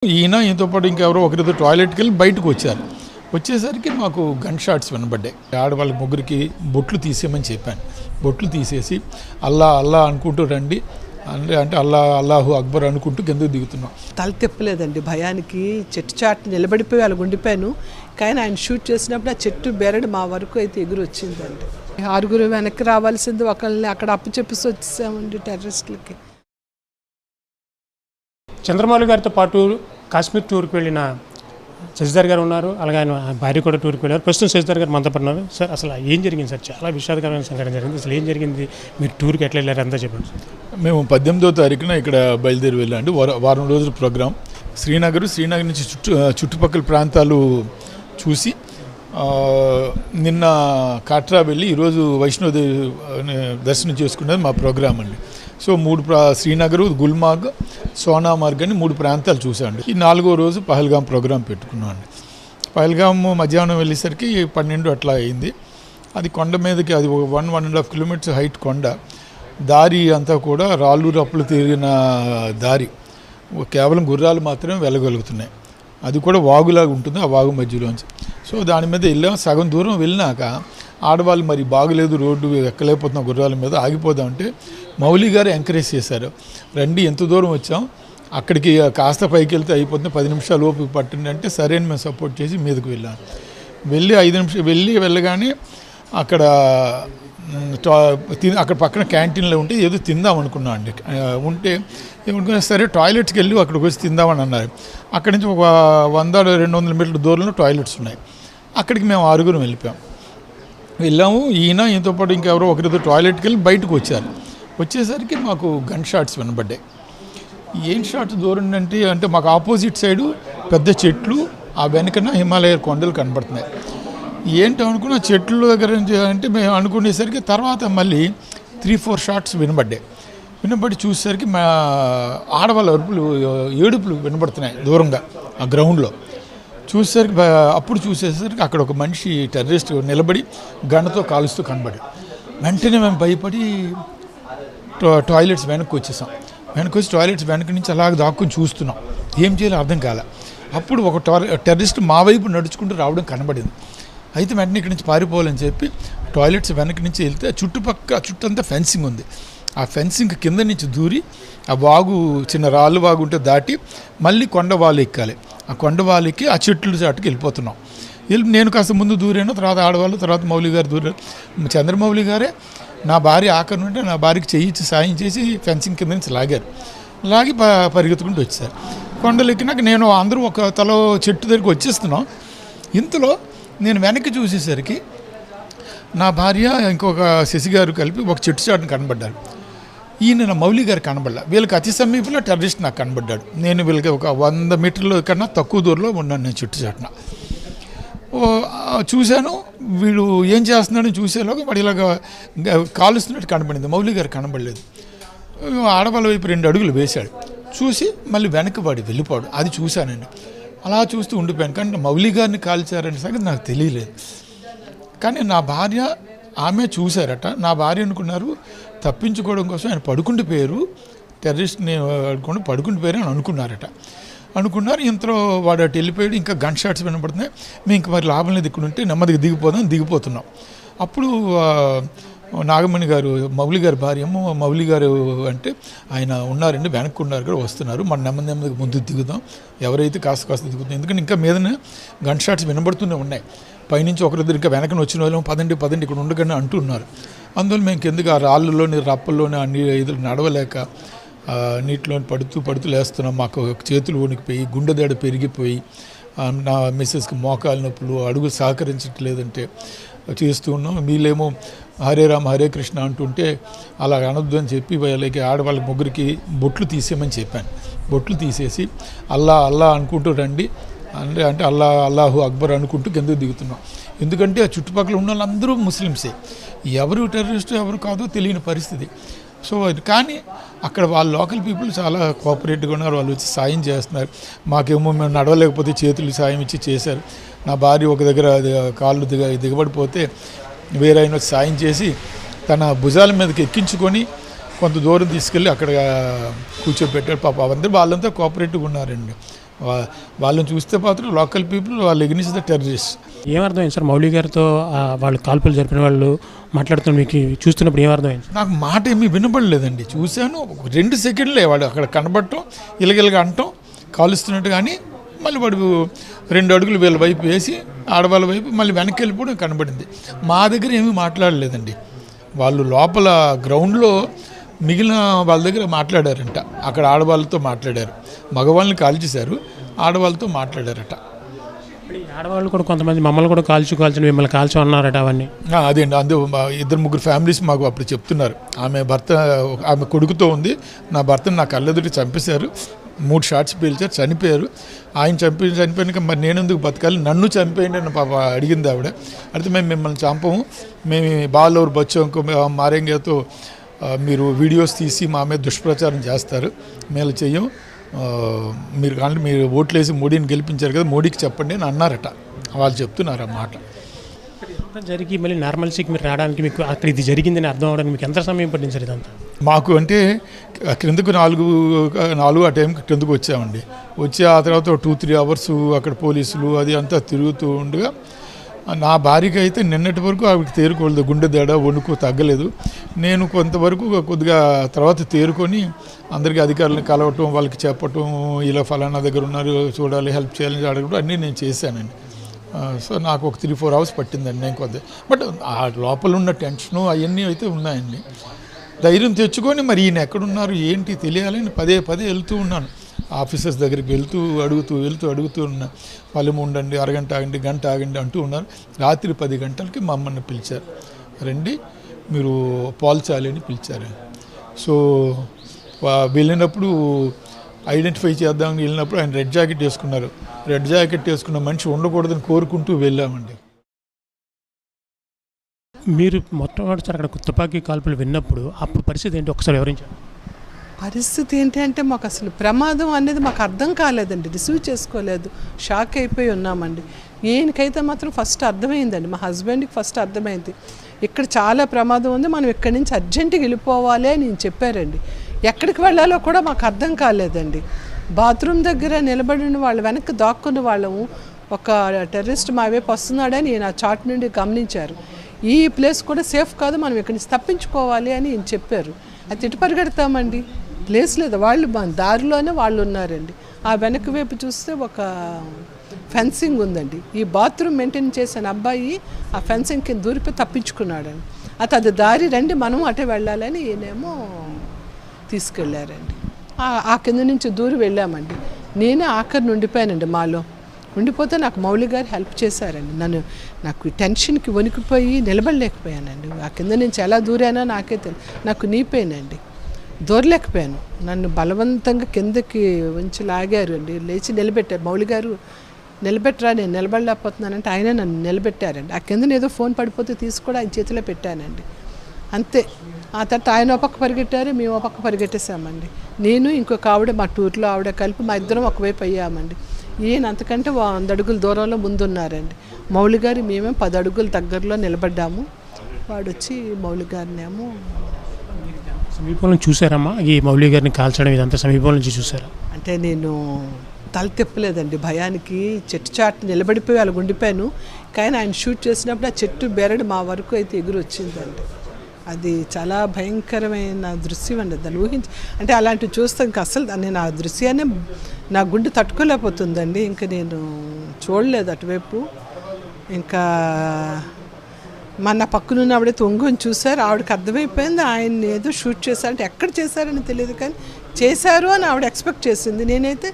ఈయన ఈయనతో పాటు ఇంకెవరో ఒకరితో టాయిలెట్కి వెళ్ళి బయటకు వచ్చారు. వచ్చేసరికి మాకు గన్ షాట్స్ వినబడ్డాయి. ఆడవాళ్ళ ముగ్గురికి బొట్లు తీసేయమని చెప్పాను. బొట్లు తీసేసి అల్లా అల్లా అనుకుంటూ రండి అంటే అల్లాహు అక్బర్ అనుకుంటూ కిందకు దిగుతున్నాం. తల తిప్పలేదండి భయానికి. చెట్టు చాటు నిలబడిపోయి అలా ఉండిపోయాను. కానీ ఆయన షూట్ చేసినప్పుడు ఆ చెట్టు బెరడు మా వరకు అయితే ఎగురు వచ్చిందండి. 6 వెనక్కి రావాల్సింది, ఒకళ్ళని అక్కడ అప్పు చెప్పేసి వచ్చేసామండి టెర్రరిస్టులకి. చంద్రమౌళి గారితో పాటు కాశ్మీర్ టూర్కి వెళ్ళిన శశిధర్ గారు ఉన్నారు. అలాగే ఆయన భార్య కూడా టూర్కి వెళ్ళారు. ప్రస్తుతం శశిధర్ గారు మనతో పడినారు. సార్ అసలు ఏం జరిగింది సార్? చాలా విషాదకరమైన సంఘటన జరిగింది. అసలు ఏం జరిగింది? మీరు టూర్కి ఎట్లా వెళ్ళారు అంతా చెప్పండి. మేము 18వ తారీఖున ఇక్కడ బయలుదేరి వెళ్ళండి. వారం రోజుల ప్రోగ్రాం. శ్రీనగర్ నుంచి చుట్టుపక్కల ప్రాంతాలు చూసి నిన్న కాట్రా వెళ్ళి ఈరోజు వైష్ణోదేవి దర్శనం చేసుకునేది మా ప్రోగ్రాం అండి. సో శ్రీనగర్, గుల్మార్గ్, సోనామార్గ్ అని 3 ప్రాంతాలు చూసాండి. ఈ 4వ రోజు పహల్గాం ప్రోగ్రాం పెట్టుకున్నాం అండి. పహల్గాం మధ్యాహ్నం వెళ్ళేసరికి 12 అట్లా అయింది. అది కొండ మీదకి, అది 1.5 కిలోమీటర్స్ హైట్ కొండ. దారి అంతా కూడా రాళ్ళు రప్పులు తిరిగిన దారి. కేవలం గుర్రాలు మాత్రమే వెళ్ళగలుగుతున్నాయి. అది కూడా వాగులాగా ఉంటుంది, ఆ వాగు మధ్యలోంచి. సో దాని మీద వెళ్ళాం. సగం దూరం వెళ్ళినాక ఆడవాళ్ళు మరి బాగలేదు, రోడ్డు ఎక్కలేకపోతున్నాం, గుర్రాల మీద ఆగిపోదామంటే మౌలి గారు ఎంకరేజ్ చేశారు. రండి, ఎంత దూరం వచ్చాం, అక్కడికి కాస్త పైకి వెళ్తే అయిపోతుంది, 10 నిమిషాలు ఓపిక పట్టండి అంటే సరే అని మేము సపోర్ట్ చేసి మీదకి వెళ్ళాం. వెళ్ళి 5 నిమిషాలు వెళ్ళగానే అక్కడ పక్కన క్యాంటీన్లో ఉంటే ఏదో తిందాం అనుకున్నాం అండి. ఉంటే ఏమనుకున్నా సరే టాయిలెట్స్కి వెళ్ళి అక్కడికి వచ్చి తిందామని అన్నారు. అక్కడి నుంచి ఒక 100-200 మీటర్ల దూరంలో టాయిలెట్స్ ఉన్నాయి. అక్కడికి మేము 6 వెళ్ళాము. ఈయనతో పాటు ఇంకెవరో ఒకరితో టాయిలెట్కి వెళ్ళి బయటకు వచ్చారు. వచ్చేసరికి మాకు గన్ షాట్స్ వినబడ్డాయి. ఏం షాట్స్ దూరం అంటే మాకు ఆపోజిట్ సైడు పెద్ద చెట్లు, ఆ వెనకన హిమాలయ కొండలు కనబడుతున్నాయి. ఏంటో అనుకున్న చెట్ల దగ్గర అంటే మేము అనుకునేసరికి తర్వాత మళ్ళీ 3-4 షాట్స్ వినబడి చూసేసరికి మా ఆడవాళ్ళ ఏడుపులు వినబడుతున్నాయి దూరంగా ఆ గ్రౌండ్లో. చూసేసరికి అక్కడ ఒక మనిషి టెర్రరిస్ట్ నిలబడి గన్నతో కాలుస్తూ కనబడి, వెంటనే మేము భయపడి టాయిలెట్స్ వెనక్కి వచ్చేసాం. టాయిలెట్స్ వెనక నుంచి అలాగ దాక్కుని చూస్తున్నాం. ఏం చేయాలో అర్థం కాలే. అప్పుడు ఒక టెర్రరిస్ట్ మా వైపు నడుచుకుంటూ రావడం కనబడింది. అయితే వెంటనే ఇక్కడి నుంచి పారిపోవాలని చెప్పి టాయిలెట్స్ వెనక నుంచి వెళ్తే చుట్టంతా ఫెన్సింగ్ ఉంది. ఆ ఫెన్సింగ్ కింద నుంచి దూరి ఆ వాగు, చిన్న రాళ్ళు వాగు ఉంటే దాటి మళ్ళీ కొండ వాళ్ళు ఎక్కాలి. ఆ కొండ వాళ్ళకి ఆ చెట్లు చాటుకి వెళ్ళిపోతున్నాం. నేను కాస్త ముందు దూరాను, తర్వాత ఆడవాళ్ళు, తర్వాత మౌలి గారు దూరారు. చంద్రమౌళి గారే నా భార్య ఆఖరి ఉంటే నా భార్యకి చేయించి సాయం చేసి ఫెన్సింగ్ కింద నుంచి లాగి పరిగెత్తుకుంటూ వచ్చారు. కొండలు ఎక్కినాక నేను అందరూ ఒక తల చెట్టు దగ్గరికి వచ్చేస్తున్నాం. ఇంతలో నేను వెనక్కి చూసేసరికి నా భార్య ఇంకొక శశి గారు కలిపి ఒక చెట్టు చాటును కనబడ్డారు. ఈయన మౌలి గారు కనబడ్డా. వీళ్ళకి అతి సమీపంలో టెర్రరిస్ట్ నాకు కనబడ్డాడు. నేను వీళ్ళకి ఒక 100 మీటర్ల కన్నా తక్కువ దూరంలో ఉన్నాను. నేను చెట్టు చాటున చూశాను. వీడు ఏం చేస్తున్నాడని చూసేలాగా వాడు ఇలాగ కాలుస్తున్నట్టు కనబడింది. మౌలి గారు కనబడలేదు. ఆడవాళ్ళ వైపు 2 అడుగులు వేశాడు. చూసి మళ్ళీ వెనక్కి వాడి వెళ్ళిపోవడం అది చూశానండి. అలా చూస్తూ ఉండిపోయాను. కానీ మౌలి గారిని కాల్చారనే సంగతి నాకు తెలియలేదు. కానీ నా భార్య, ఆమె చూశారట. నా భార్య అనుకున్నారు తప్పించుకోవడం కోసం ఆయన పడుకుండిపోయారు, టెర్రరిస్ట్ని పడుకుండిపోయారు అని అనుకున్నారు. ఇంతలో వాడు అటు వెళ్ళిపోయాడు. ఇంకా గన్ షాట్స్ వినపడుతున్నాయి. మేము ఇంక మరి లాభం లేదు, ఇక్కడ ఉంటే నెమ్మదిగా దిగిపోతున్నాం. అప్పుడు నాగమణి గారు, మౌలి గారి భార్యము, మౌలి గారు అంటే ఆయన ఉన్నారండి, వెనక్కి ఉన్నారు కూడా, వస్తున్నారు, మన నెమ్మదిగా ముందుకు దిగుదాం, ఎవరైతే కాస్త దిగుతాం. ఎందుకంటే ఇంకా మీదనే గన్ షాట్స్ వినబడుతూనే ఉన్నాయి. పైనుంచి ఒకరిద్దరు ఇంకా వెనకని వచ్చిన వాళ్ళు పదండి ఇక్కడ ఉండగానే అంటున్నారు. అందువల్ల మేము కిందకి ఆ రాళ్ళలోని రప్పల్లోని అన్ని ఇదులు నడవలేక నీటిలోని పడుతూ లేస్తున్నాం. మాకు చేతులు వణికిపోయి, గుండె దడ పెరిగిపోయి, నా మిస్సెస్కి మోకాలు నొప్పులు, అడుగులు సహకరించట్లేదంటే చేస్తూ ఉన్నాం. వీళ్ళేమో హరే రామ హరే కృష్ణ అంటుంటే అలా అనొద్దు అని చెప్పి వాళ్ళకి ఆడవాళ్ళ ముగ్గురికి బొట్లు తీసేయమని చెప్పాను. బొట్లు తీసేసి అల్లా అనుకుంటూ రండి అంటే అల్లాహు అక్బర్ అనుకుంటూ కిందకు దిగుతున్నాం. ఎందుకంటే ఆ చుట్టుపక్కల ఉన్న వాళ్ళందరూ ముస్లిమ్సే. ఎవరు టెర్రరిస్టు ఎవరు కాదో తెలియని పరిస్థితి. సో కానీ అక్కడ వాళ్ళ లోకల్ పీపుల్ చాలా కోఆపరేటివ్గా ఉన్నారు. వాళ్ళు వచ్చి సాయం చేస్తున్నారు. మాకేమో మేము నడవలేకపోతే చేతులు సాయం ఇచ్చి చేశారు. నా భార్య ఒక దగ్గర కాళ్ళు దిగబడిపోతే వేరే ఆయన వచ్చి సాయం చేసి తన భుజాల మీదకి ఎక్కించుకొని కొంత దూరం తీసుకెళ్ళి అక్కడ కూర్చోబెట్టాడు. పాప అందరూ వాళ్ళంతా కోఆపరేటివ్గా ఉన్నారండి. వాళ్ళని చూస్తే మాత్రం లోకల్ పీపుల్ వాళ్ళు ఎగ్నిస్ట్ ద టెర్రరిస్ట్. ఏమర్థమైంది సార్ మౌలి గారితో వాళ్ళు కాల్పులు జరిపిన వాళ్ళు మాట్లాడుతున్న మీకు చూస్తున్నప్పుడు ఏమర్థమైంది? నాకు మాట ఏమీ వినపడలేదండి. చూశాను 2 సెకండ్లే వాడు అక్కడ కనబడటం, ఇలగిలగా అంటం, కాలుస్తున్నట్టు. కానీ మళ్ళీ వాడు 2 అడుగులు వీళ్ళ వైపు వేసి ఆడవాళ్ళ వైపు మళ్ళీ వెనక్కి వెళ్ళిపోవడం కనబడింది. మా దగ్గర ఏమీ మాట్లాడలేదండి. వాళ్ళు లోపల గ్రౌండ్లో మిగిలిన వాళ్ళ దగ్గర మాట్లాడారంట. అక్కడ ఆడవాళ్ళతో మాట్లాడారు, మగవాళ్ళని కాల్చేశారు, ఆడవాళ్ళతో మాట్లాడారట. ఆడవాళ్ళు కూడా కొంతమంది మమ్మల్ని కూడా కాల్చి మిమ్మల్ని కాల్చి అన్నారట అవన్నీ. అదే అండి, 2-3 ఫ్యామిలీస్ మాకు అప్పుడు చెప్తున్నారు. ఆమె కొడుకుతో ఉంది, నా భర్తను నా కళ్ళెదుటి చంపేశారు, 3 షాట్స్ పేల్చారు, చనిపోయారు. ఆయన చనిపోయినాక మరి నేను ఎందుకు బతకాలి, నన్ను చంపేయండి అని పాప అడిగింది ఆవిడ. అయితే మేము మిమ్మల్ని చంపము, మేము బాలూరు బచ్చంకు మారేంగతో మీరు వీడియోస్ తీసి మా మీద దుష్ప్రచారం చేస్తారు, మేము చెయ్యం, మీరు ఓట్లేసి మోడీని గెలిపించారు కదా, మోడీకి చెప్పండి అని అన్నారట. వాళ్ళు చెప్తున్నారు ఆ మాట. జరిగి మళ్ళీ నార్మల్సీకి మీరు రావడానికి మీకు అక్కడ ఇది జరిగిందని అర్థం అవడానికి మీకు ఎంత సమయం పట్టింది సార్ ఇదంతా? మాకు అంటే క్రిందకు 4 ఆ టైంకి క్రిందకు వచ్చామండి. వచ్చి ఆ తర్వాత 2-3 అవర్స్ అక్కడ పోలీసులు అది అంతా తిరుగుతూ ఉండగా నా భార్యకి అయితే నిన్నటి వరకు ఆవిడకి తేరుకోలేదు, గుండె దడ వణుకు తగ్గలేదు. నేను కొంతవరకు కొద్దిగా తర్వాత తేరుకొని అందరికీ అధికారులను కలవటం, వాళ్ళకి చెప్పటం, ఇలా ఫలానా దగ్గర ఉన్నారు చూడాలి, హెల్ప్ చేయాలని అడగడం అన్నీ నేను చేశానండి. సో నాకు ఒక 3-4 అవర్స్ పట్టిందండి. నేను కొద్దిగా బట్ ఆ లోపల ఉన్న టెన్షను అవన్నీ అయితే ఉన్నాయండి. ధైర్యం తెచ్చుకొని మరి ఈయన ఎక్కడున్నారు ఏంటి తెలియాలని పదే వెళ్తూ ఉన్నాను. ఆఫీసర్స్ దగ్గరికి అడుగుతూ ఉన్నా. వాళ్ళు ఉండండి, అరగంట ఆగండి, గంట ఆగండి అంటూ ఉన్నారు. రాత్రి 10 గంటలకి మమ్మల్ని పిలిచారు, రండి మీరు పోల్చాలి అని పిలిచారు. సో వెళ్ళినప్పుడు ఐడెంటిఫై చేద్దామని వెళ్ళినప్పుడు ఆయన రెడ్ జాకెట్ వేసుకున్నారు. రెడ్ జాకెట్ వేసుకున్న మనిషి ఉండకూడదని కోరుకుంటూ వెళ్ళామండి. మీరు మొట్టమొదటిసారి అక్కడ తుపాకీ కాల్పులు విన్నప్పుడు అప్పుడు పరిస్థితి ఏంటి ఒకసారి వివరించారు? పరిస్థితి ఏంటి అంటే మాకు అసలు ప్రమాదం అనేది మాకు అర్థం కాలేదండి, రిసీవ్ చేసుకోలేదు, షాక్ అయిపోయి ఉన్నామండి. ఈయనకైతే మాత్రం ఫస్ట్ అర్థమైందండి, మా హస్బెండ్కి ఫస్ట్ అర్థమైంది ఇక్కడ చాలా ప్రమాదం ఉంది, మనం ఇక్కడి నుంచి అర్జెంటుగా వెళ్ళిపోవాలి అని నేను చెప్పారండి. ఎక్కడికి వెళ్ళాలో కూడా మాకు అర్థం కాలేదండి. బాత్రూమ్ దగ్గర నిలబడిన వాళ్ళు వెనక్కి దాక్కున్న వాళ్ళము ఒక టెర్రరిస్ట్ మా వైపు వస్తున్నాడని ఈయన చాట్ నుండి గమనించారు. ఈ ప్లేస్ కూడా సేఫ్ కాదు, మనం ఇక్కడి నుంచి తప్పించుకోవాలి అని ఈయన చెప్పారు. అది ఇటు పరిగెడతామండి, ప్లేస్ లేదు, వాళ్ళు దారిలోనే వాళ్ళు ఉన్నారండి. ఆ వెనక వైపు చూస్తే ఒక ఫెన్సింగ్ ఉందండి. ఈ బాత్రూమ్ మెయింటైన్ చేసిన అబ్బాయి ఆ ఫెన్సింగ్ కింద దూరిపోయి తప్పించుకున్నాడండి. అది దారి రండి మనం అటే వెళ్ళాలని ఈయనేమో తీసుకెళ్ళారండి. ఆ కింద నుంచి దూరి వెళ్ళామండి. నేనే ఆఖరిని ఉండిపోయానండి, మాలో ఉండిపోతే నాకు మౌలి గారు హెల్ప్ చేశారండి. నాకు టెన్షన్కి వణికిపోయి నిలబడలేకపోయానండి. ఆ కింద నుంచి ఎలా దూరానో నాకే తెలియదు, నాకు నీపోయానండి, దూరలేకపోయాను. నన్ను బలవంతంగా కిందకి ఉంచి లాగారు అండి, లేచి నిలబెట్టారు. మౌలి గారు నిలబెట్టరా, నేను నిలబడలేకపోతున్నానంటే ఆయనే నన్ను నిలబెట్టారండి. ఆ కింద ఏదో ఫోన్ పడిపోతే తీసుకొని ఆయన చేతిలో పెట్టానండి, అంతే. ఆ తర్వాత ఆయన ఒక పక్క పరిగెట్టారు, మేము ఒక పక్క పరిగెట్టేసామండి. నేను ఇంకొక ఆవిడ, మా టూర్లో ఆవిడ కలిపి మా ఇద్దరం ఒకవైపు అయ్యామండి. ఈయన అంతకంటే 100 అడుగుల దూరంలో ముందున్నారండి. మౌలి గారు మేమే 10 అడుగుల దగ్గరలో నిలబడ్డాము. వాడు వచ్చి మౌలి గారినేమో సమీపంలో చూసారమ్మా, ఈ మౌలి గారిని కాల్చడం ఇదంతా సమీపం నుంచి చూసారా? అంటే నేను తల తిప్పలేదండి భయానికి, చెట్టు చాటు నిలబడిపోయి వాళ్ళ ఉండిపోయాను. కానీ ఆయన షూట్ చేసినప్పుడు ఆ చెట్టు బెరడు మా వరకు అయితే ఎగురు వచ్చిందండి. అది చాలా భయంకరమైన దృశ్యం అండి. దాన్ని ఊహించి అంటే అలాంటివి చూస్తే ఇంకా అసలు నేను ఆ దృశ్యాన్ని నా గుండె తట్టుకోలేకపోతుందండి. ఇంకా నేను చూడలేదు అటువైపు. ఇంకా మన పక్కనున్న ఆవిడైతే ఒంగొని చూశారు, ఆవిడకి అర్థమైపోయింది ఆయన ఏదో షూట్ చేశారంటే ఎక్కడ చేశారని తెలియదు, కానీ చేశారు అని ఆవిడ ఎక్స్పెక్ట్ చేసింది. నేనైతే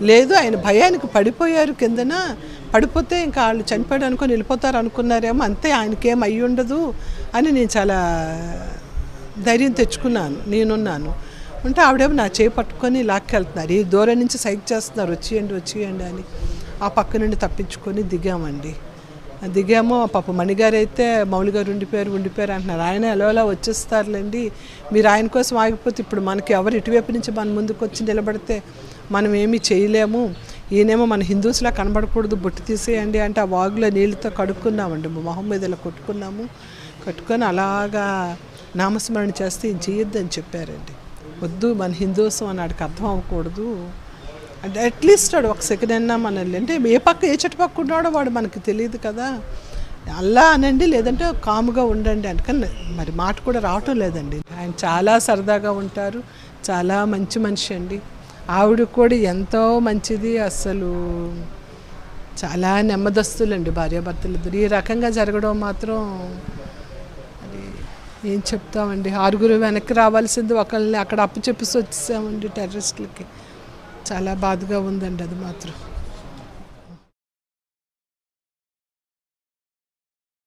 లేదు, ఆయన భయానికి పడిపోయారు, కిందన పడిపోతే ఇంకా వాళ్ళు చనిపోయాడు అనుకొని వెళ్ళిపోతారు అనుకున్నారేమో, అంతే, ఆయనకేం అయ్యి ఉండదు అని నేను చాలా ధైర్యం తెచ్చుకున్నాను. నేనున్నాను అంటే ఆవిడేమో నా చేయి పట్టుకొని లాక్కెళ్తున్నారు, ఈ దూరం నుంచి సైక్ చేస్తున్నారు, వచ్చేయండి అని. ఆ పక్క నుండి తప్పించుకొని దిగామండి. దిగామో పాప మణిగారు అయితే మౌలి గారు ఉండిపోయారు అంటున్నారు. ఆయన ఎలా వచ్చేస్తారులేండి, మీరు ఆయన కోసం ఆగిపోతే ఇప్పుడు మనకి ఎవరు ఇటువైపు నుంచి మన ముందుకు వచ్చి నిలబడితే మనం ఏమీ చేయలేము, ఈయనేమో మన హిందూస్లా కనబడకూడదు, బొట్టు తీసేయండి అంటే ఆ వాగులో నీళ్ళతో కడుక్కున్నామండి, మొహం మీద ఇలా కట్టుకొని అలాగా నామస్మరణ చేస్తే ఏం చేయొద్దని చెప్పారండి. వద్దు, మన హిందూసం అని వాడికి అర్థం అవ్వకూడదు అంటే అట్లీస్ట్ వాడు ఒక సెకండ్ అయినా మనల్ని అంటే ఏ పక్క ఏ చుట్టుపక్క ఉన్నాడో వాడు మనకి తెలియదు కదా. అల్లా అనండి, లేదంటే కాముగా ఉండండి అందుకని మరి మాట కూడా రావటం లేదండి. ఆయన చాలా సరదాగా ఉంటారు, చాలా మంచి మనిషి అండి. ఆవిడ కూడా ఎంతో మంచిది, అసలు చాలా నెమ్మదస్తులండి భార్యాభర్తలు ఇద్దరు. ఈ రకంగా జరగడం మాత్రం అది ఏం చెప్తామండి. 6 వెనక్కి రావాల్సింది ఒకళ్ళని అక్కడ అప్పు చెప్పేసి వచ్చేసామండి టెర్రరిస్టులకి. చాలా బాధగా ఉందండి అది మాత్రం.